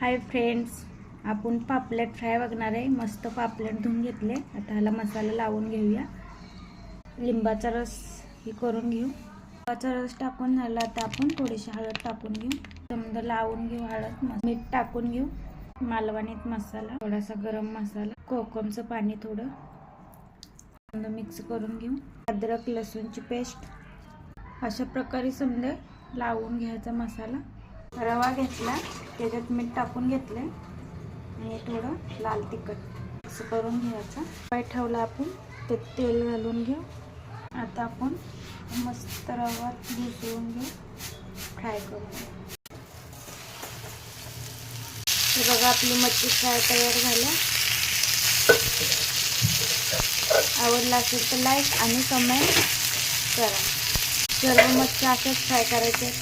Hi friends, आपण पापलेट fry बघणार आहे। मस्त पापलेट धुवून घेतले। आता ह्याला मसाला लावून घेऊया। लिंबाचा रस हे करून घेऊ। लिंबाचा रस टाकून झाला आता आपण थोडीशी हळद टाकून घेऊ। समजा लावून घेऊ हळद, मीठ टाकून घेऊ, मालवणीत मसाला, थोडासा गरम मसाला, कोकमचं पाणी थोडं मिक्स करून घेऊ। अद्रक लसूणची पेस्ट अशा प्रकारे समजा लावून घ्यायचा मसाला। रवा घेतला, त्याच्यात मीठ टाकून घेतले आणि थोडं लाल तिखट मिक्स करून घ्यायचं। फ्राय ठेवला आपण, ते तेल घालून घेऊ। आता आपण मस्त रवा मिसळून घेऊ, फ्राय करून घेऊ। हे बघा, आपली मच्छी फ्राय तयार झाली। आवडला असेल तर लाईक आणि कमेंट करा। सर्व मच्छी अशाच फ्राय करायचे।